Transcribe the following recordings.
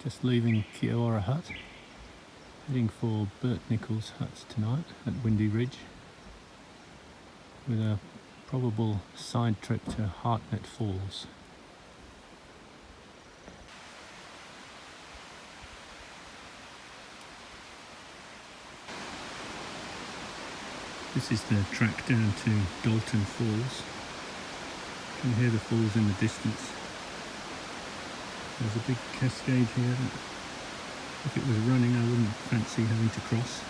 Just leaving Kia Ora hut, heading for Bert Nichols huts tonight at Windy Ridge with a probable side trip to Hartnett Falls. This is the track down to Dalton Falls. You can hear the falls in the distance. There's a big cascade here that, if it was running, I wouldn't fancy having to cross.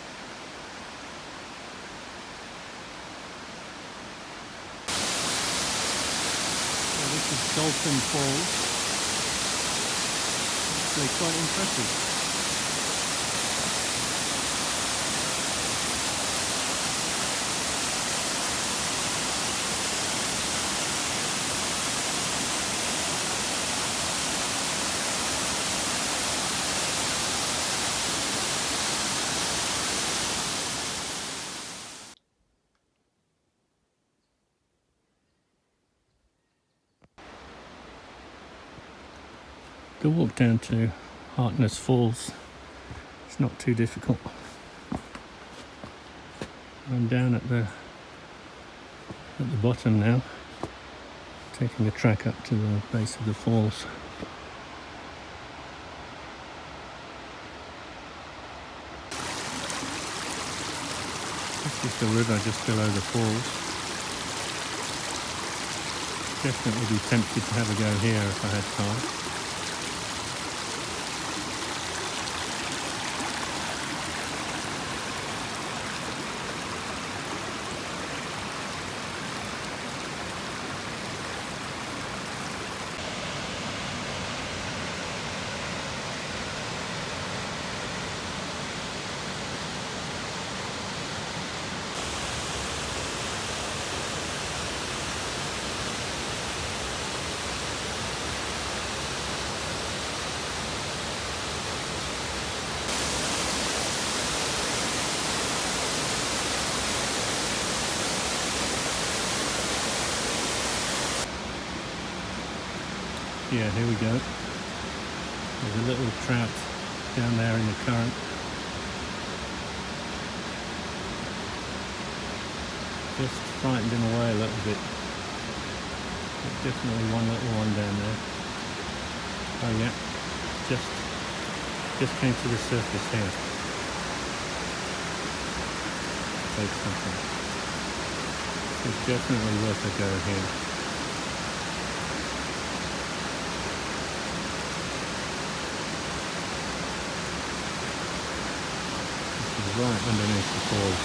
So this is Dalton Falls. Actually quite impressive. The walk down to Hartnett Falls, it's not too difficult. I'm down at the bottom now, taking the track up to the base of the falls. This is the river just below the falls. Definitely be tempted to have a go here if I had time. Yeah, here we go. There's a little trout down there in the current. Just frightened him away a little bit. But definitely one little one down there. Oh yeah, just came to the surface here. Take something. It's definitely worth a go here. Right underneath the falls.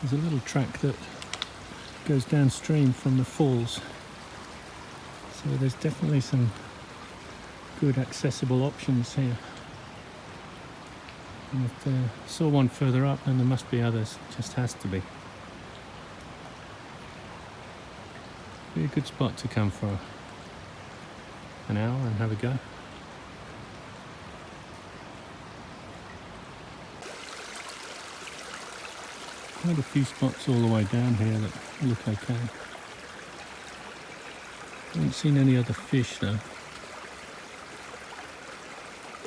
There's a little track that goes downstream from the falls, so there's definitely some good accessible options here. And if I saw one further up, then there must be others. It just has to be. Be a good spot to come for an hour and have a go. Quite a few spots all the way down here that look okay. Haven't seen any other fish though.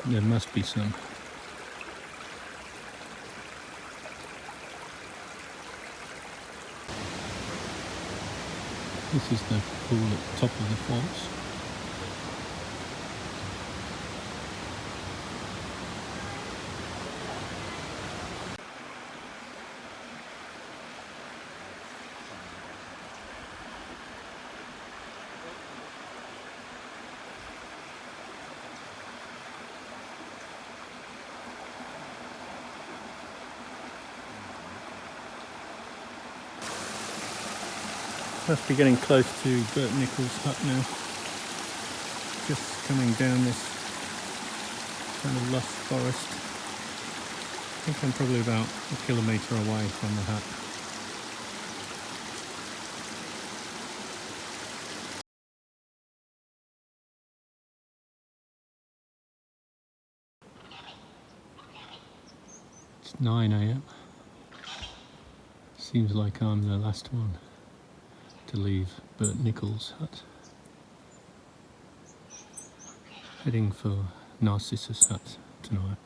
There must be some. This is the pool at the top of the falls. Must be getting close to Bert Nichols' hut now. Just coming down this kind of lush forest. I think I'm probably about a kilometre away from the hut. It's 9 AM. Seems like I'm the last one to to leave Bert Nichols' hut. Heading for Narcissus hut tonight.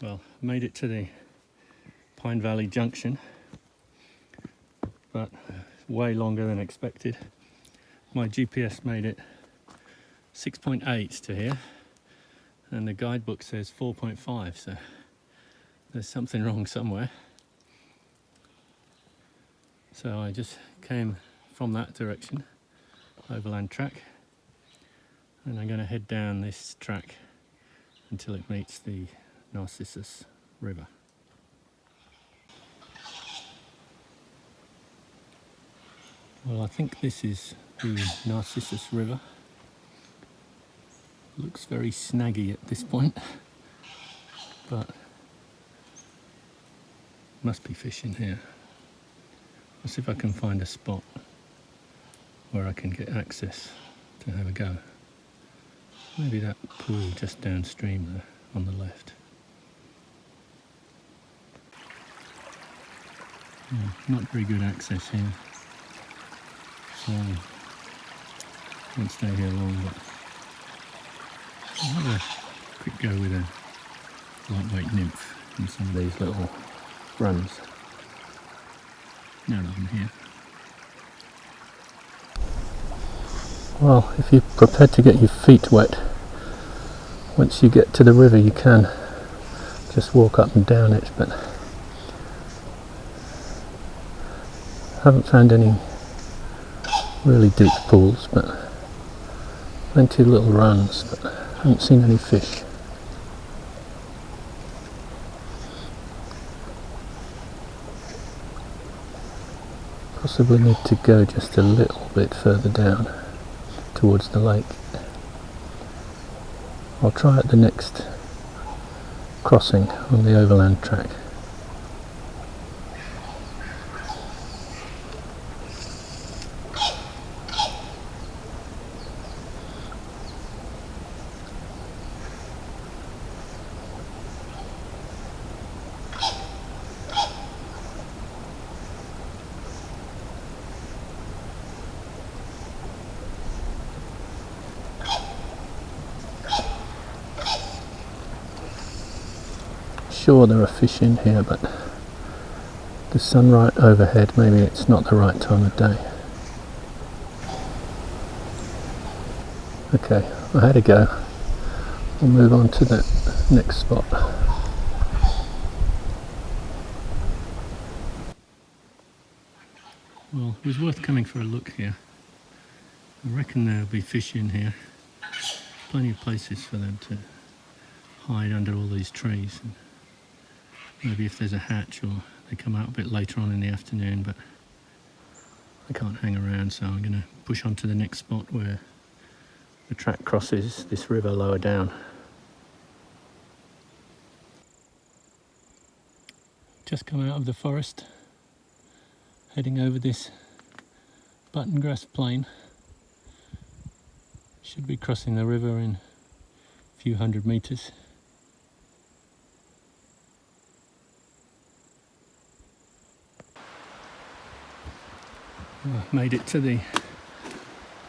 Well, made it to the Pine Valley Junction, but way longer than expected. My GPS made it 6.8 to here, and the guidebook says 4.5, so there's something wrong somewhere. So I just came from that direction, Overland Track, and I'm going to head down this track until it meets the Narcissus River. Well, I think this is the Narcissus River. Looks very snaggy at this point, but must be fishing here. I'll see if I can find a spot where I can get access to have a go. Maybe that pool just downstream there on the left. Yeah, not very good access here, so I won't stay here long, but I'll have a quick go with a lightweight nymph in some of these little runs. Now that I'm here. Well, if you're prepared to get your feet wet, once you get to the river you can just walk up and down it, but I haven't found any really deep pools, but plenty of little runs, but I haven't seen any fish. Possibly need to go just a little bit further down towards the lake. I'll try at the next crossing on the Overland Track. Sure, there are fish in here, but the sun right overhead, maybe it's not the right time of day. Okay, I had a go. We'll move on to the next spot. Well, it was worth coming for a look here. I reckon there'll be fish in here. Plenty of places for them to hide under all these trees. And maybe if there's a hatch, or they come out a bit later on in the afternoon, but I can't hang around, so I'm going to push on to the next spot where the track crosses this river lower down. Just come out of the forest, heading over this button grass plain. Should be crossing the river in a few hundred meters. Made it to the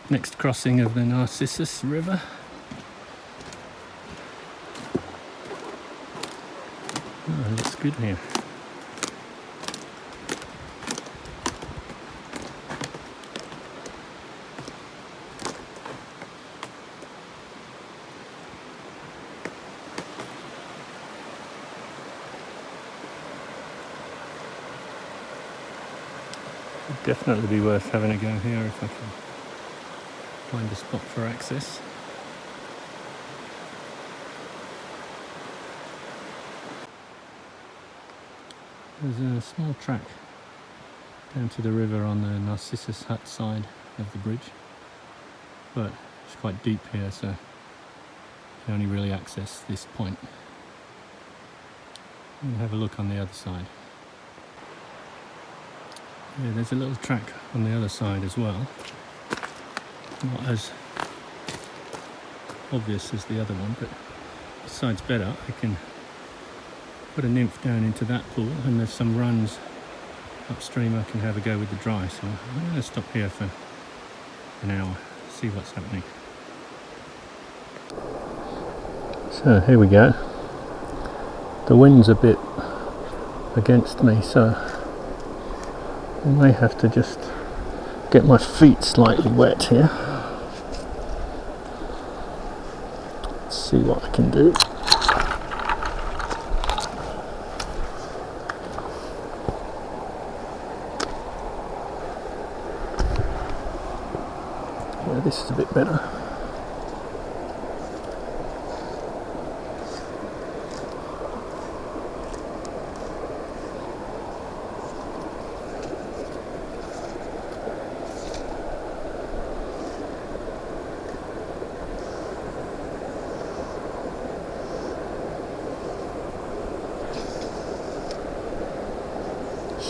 next crossing of the Narcissus River. Oh, it looks good here. Would definitely be worth having a go here if I can find a spot for access. There's a small track down to the river on the Narcissus hut side of the bridge, but it's quite deep here, so you can only really access this point. And have a look on the other side. Yeah, there's a little track on the other side as well. Not as obvious as the other one, but besides better, I can put a nymph down into that pool, and there's some runs upstream I can have a go with the dry, so I'm going to stop here for an hour, see what's happening. So here we go. The wind's a bit against me, so I may have to just get my feet slightly wet here. Let's see what I can do. Yeah, this is a bit better.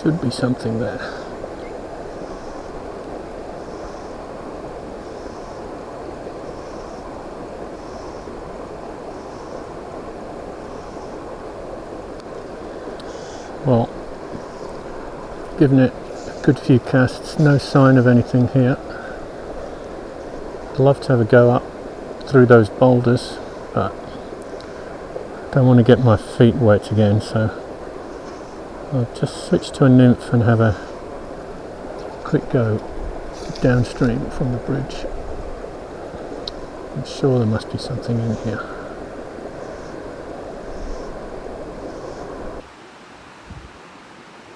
Should be something there. Well, given it a good few casts, no sign of anything here. I'd love to have a go up through those boulders, but don't want to get my feet wet again, so I'll just switch to a nymph and have a quick go downstream from the bridge. I'm sure there must be something in here.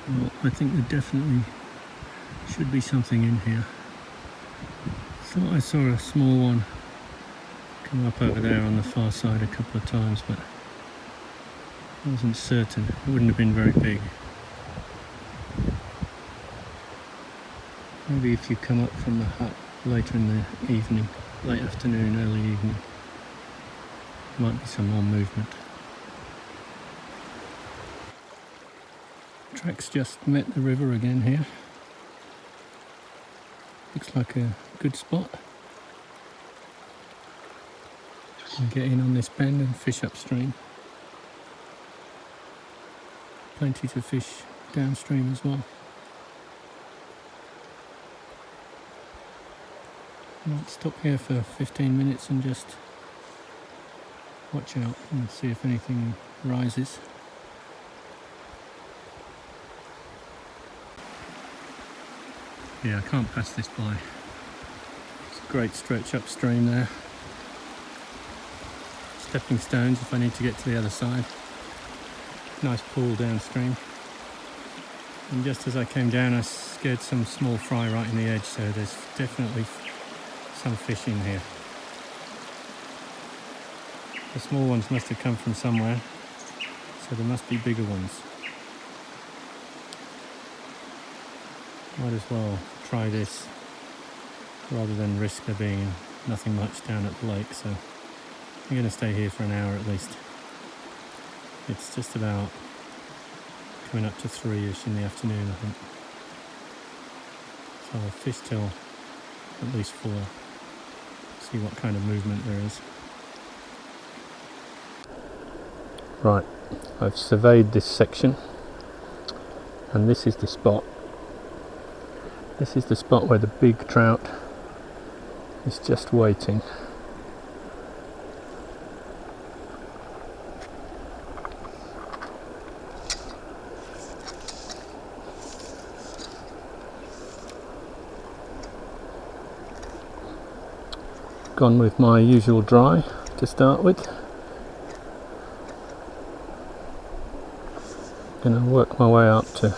Well, I think there definitely should be something in here. Thought I saw a small one come up over there on the far side a couple of times, but I wasn't certain. It wouldn't have been very big. Maybe if you come up from the hut later in the evening, late afternoon, early evening, there might be some more movement. Track's just met the river again here. Looks like a good spot. I'll get in on this bend and fish upstream. Plenty to fish downstream as well. Might stop here for 15 minutes and just watch out and see if anything rises. Yeah, I can't pass this by. It's a great stretch upstream there. Stepping stones if I need to get to the other side. Nice pool downstream. And just as I came down, I scared some small fry right in the edge, so there's definitely some fish in here. The small ones must have come from somewhere, so there must be bigger ones. Might as well try this rather than risk there being nothing much down at the lake, so I'm going to stay here for an hour at least. It's just about coming up to 3ish in the afternoon, I think. So I'll fish till at least 4. See what kind of movement there is. Right, I've surveyed this section, and this is the spot. This is the spot where the big trout is just waiting. Gone with my usual dry to start with. Gonna work my way up to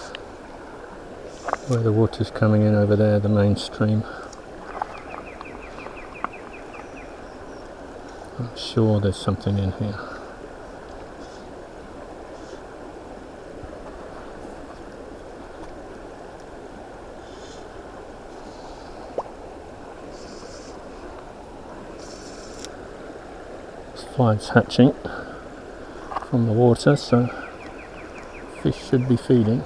where the water's coming in over there, the main stream. I'm sure there's something in here. Flies hatching from the water, so fish should be feeding.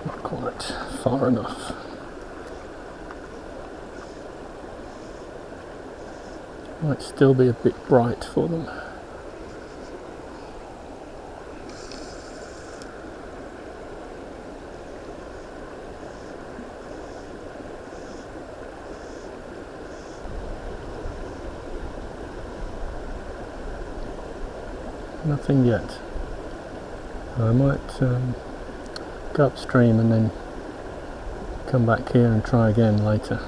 Not quite far enough. Might still be a bit bright for them. Nothing yet. I might go upstream and then come back here and try again later.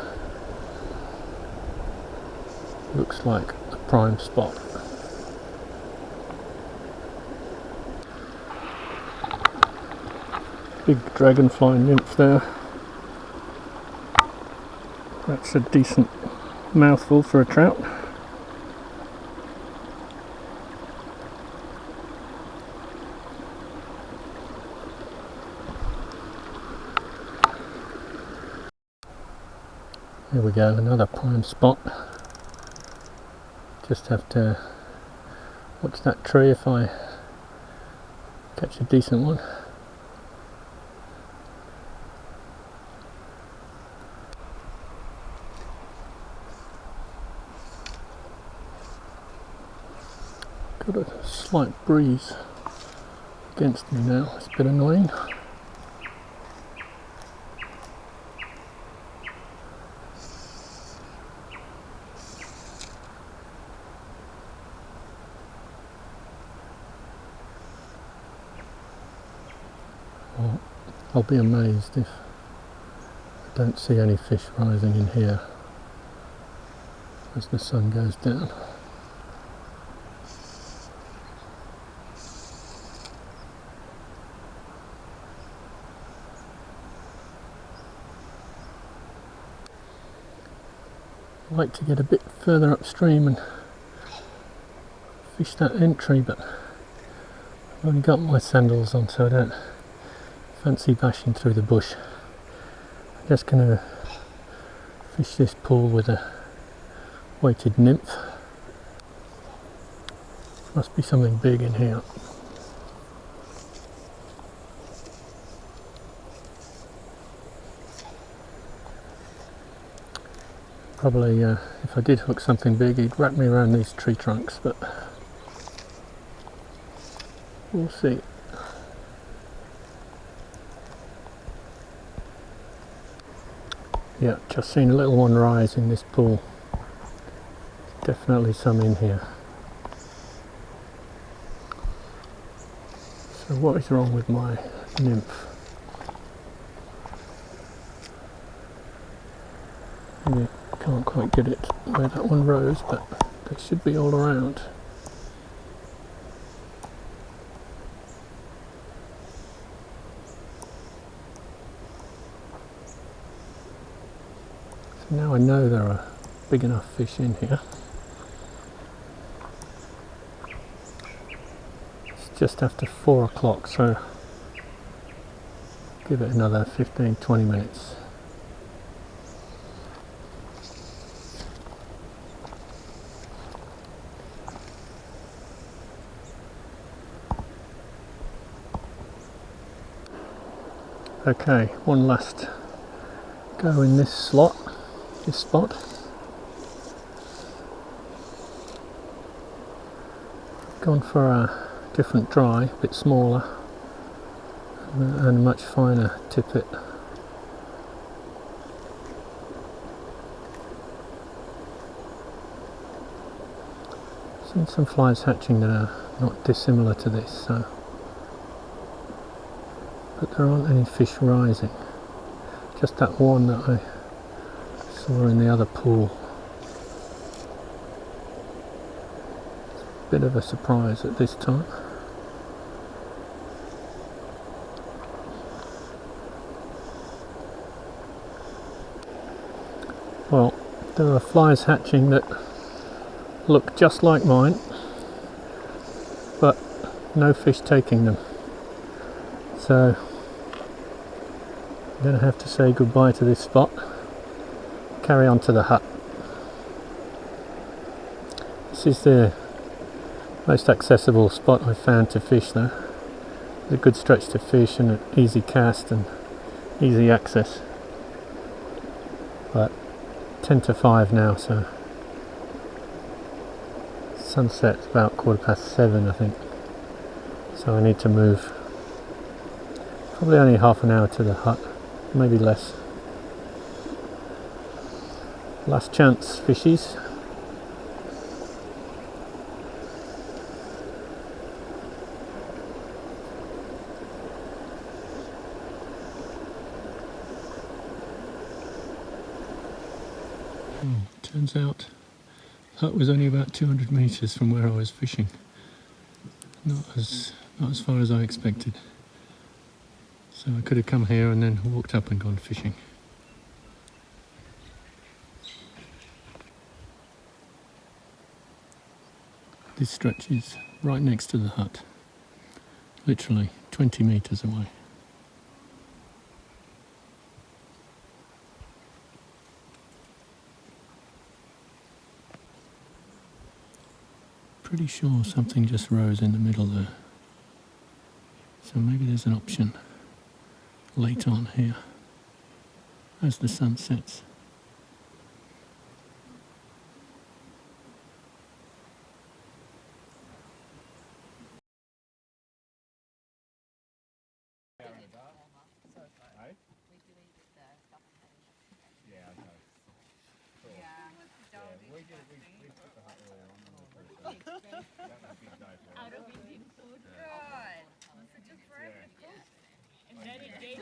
Looks like a prime spot. Big dragonfly nymph there. That's a decent mouthful for a trout. There we go, another prime spot. Just have to watch that tree if I catch a decent one. Got a slight breeze against me now, it's a bit annoying. Well, I'll be amazed if I don't see any fish rising in here as the sun goes down. I'd like to get a bit further upstream and fish that entry, but I've only got my sandals on, so I don't fancy bashing through the bush. I'm just going to fish this pool with a weighted nymph. Must be something big in here. Probably, if I did hook something big, he'd wrap me around these tree trunks, but we'll see. Yeah, just seen a little one rise in this pool. Definitely some in here. So what is wrong with my nymph? Yeah, can't quite get it where that one rose, but they should be all around. So now I know there are big enough fish in here. It's just after 4 o'clock, so give it another 15-20 minutes. Okay, one last go in this spot. Gone for a different dry, a bit smaller and a much finer tippet. Seen some flies hatching that are not dissimilar to this, so. But there aren't any fish rising, just that one that I saw in the other pool. It's a bit of a surprise at this time. Well, there are flies hatching that look just like mine, but no fish taking them. So I'm going to have to say goodbye to this spot, carry on to the hut. This is the most accessible spot I've found to fish though. It's a good stretch to fish and an easy cast, and easy access. But 10 to 5 now, so sunset's about 7:15, I think. So I need to move. Probably only half an hour to the hut, maybe less. Last chance fishies. Turns out the hut was only about 200 metres from where I was fishing. Not as far as I expected. So I could have come here and then walked up and gone fishing. This stretches right next to the hut, literally 20 metres away. Pretty sure something just rose in the middle there. So maybe there's an option late on here as the sun sets. Out of Indian food. Good. And then it gave